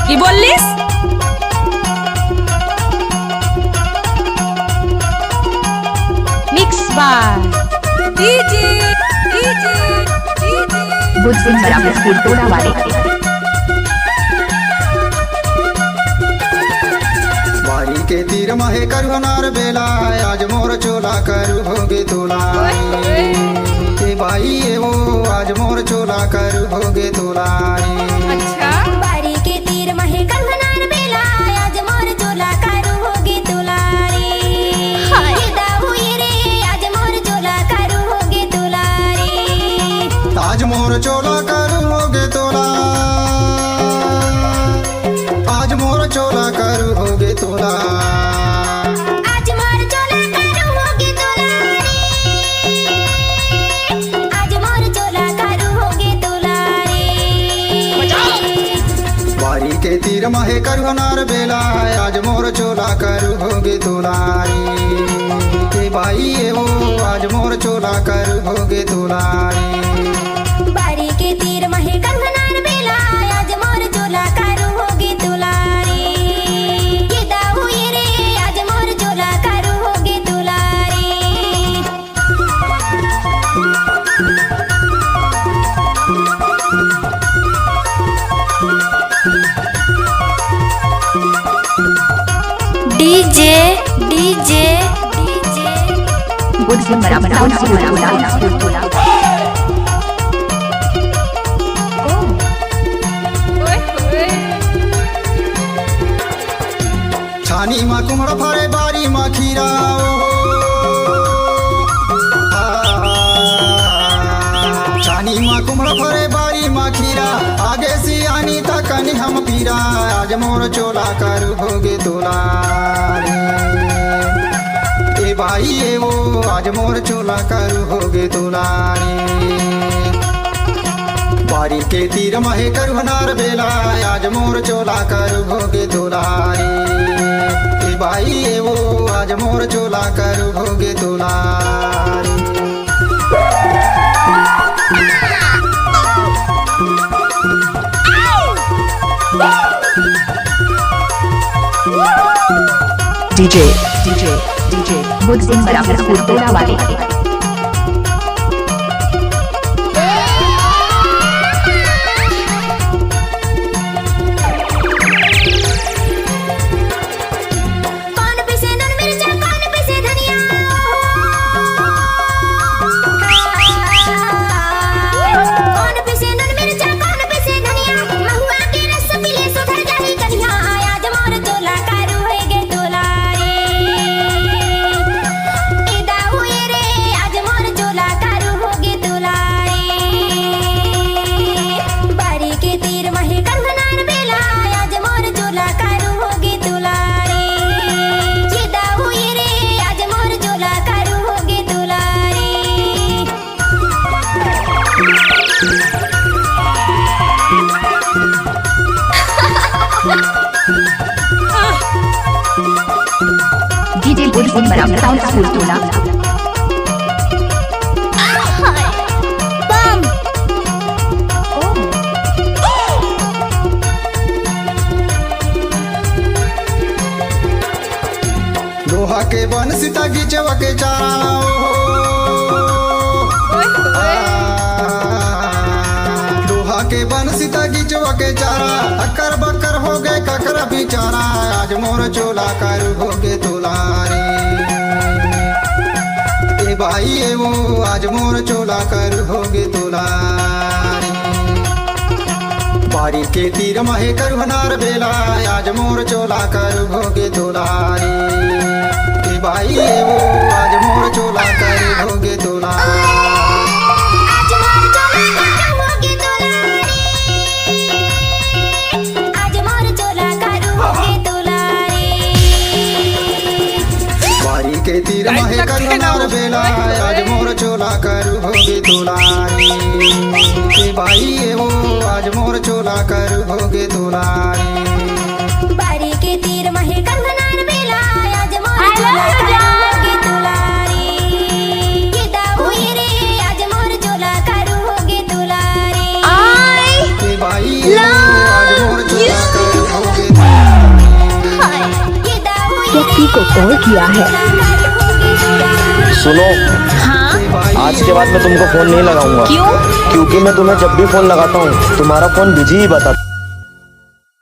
কি বললিস? Mix by DJ बुद्धिन बराबर school टोला वाले बारी के तीर महे करुनार बेला आज मोर चोला करू होगे तोला ए भाई ए वो आज मोर चोला करू होगे तोला अच्छा बारी के तीर महे कन्हनार बेला आज मोर चोला करू होगे तुला रे हाय दाऊ रे आज मोर चोला करू होगे तुला रे आज मोर चोला करू होगे तोला आज मोर चोला करू होगे तोला आज मोर चोला करू होगे तुला रे आज मोर चोला करू होगे तुला रे बारी के तीर महे करुनार बेला आज मोर चोला करू होगे तोला ए भाई ए वो आज मोर चोला करू होगे तोला बारी के तीर महे कन्हनार बेला आज मोर चोला करू होगे तुला रे ये दाऊ रे आज मोर चोला करू होगे तुला रे डीजे बुद्धिन बराबर स्कूल टोला छानी मा कुमड़ा फरे बारी मा खीरा छानी मा कुमड़ा फरे बारी मा खीरा आगे से आनी तकनी हम पीरा आज मोर चोला करू होगे तोला ए भाई ए वो आज मोर चोला करू होगे तोला बारी के तीर महे करुनार बेला आज मोर चोला करू होगे तोला ए भाई ए वो आज मोर चोला करू होगे तोला डीजे बुद्धिन बराबर स्कूल टोला वाले कौन पिसे नन मिर्चा कौन पिसे धनिया कौन पिसे नन मिर्चा कौन पिसे धनिया महुआ के रस पीले सुधर जाही कन्या आज मोर चोला करू होगे तोला रे ए दाऊ रे आज मोर चोला करू होगे तोला रे बारी के तीर महे कन्हनार बेला आज मोर चोला करू होगे तोला रे ये दाऊ रे आज मोर चोला करू होगे तोला रे डीजे बुद्धिन बराबर स्कूल टोला बम लोहा के बन सीता गिचवा के चारा लोहा के बन सीता गिचवा के चारा अकर बकर हो गए ककर बिचारा आज मोर चोला करू होगे तोला ए भाई ए वो आज मोर चोला करू होगे तोला बारी के तीर महे करुनार बेला आज मोर चोला करू होगे तोला ए भाई ए वो आज मोर चोला करू होगे तोला आज मोर चोला करू होगे तोला रे आज मोर चोला करू होगे तोला रे बारी के तीर महे करुनार बेला आज मोर चोला करू होगे तोला ए भाई ए वो आज मोर चोला करू होगे तोला बारी के तीर महे कन्हनार बेला आज मोर चोला करू होगे तोला रे ये दाऊ रे आज मोर चोला करू होगे तोला रे ए भाई ए वो आज मोर चोला करू व्यक्ति को कॉल किया है। सुनो, हाँ, आज के बाद मैं तुमको फोन नहीं लगाऊंगा। क्यों? क्योंकि मैं तुम्हें जब भी फोन लगाता हूँ तुम्हारा फोन बिजी ही बताता।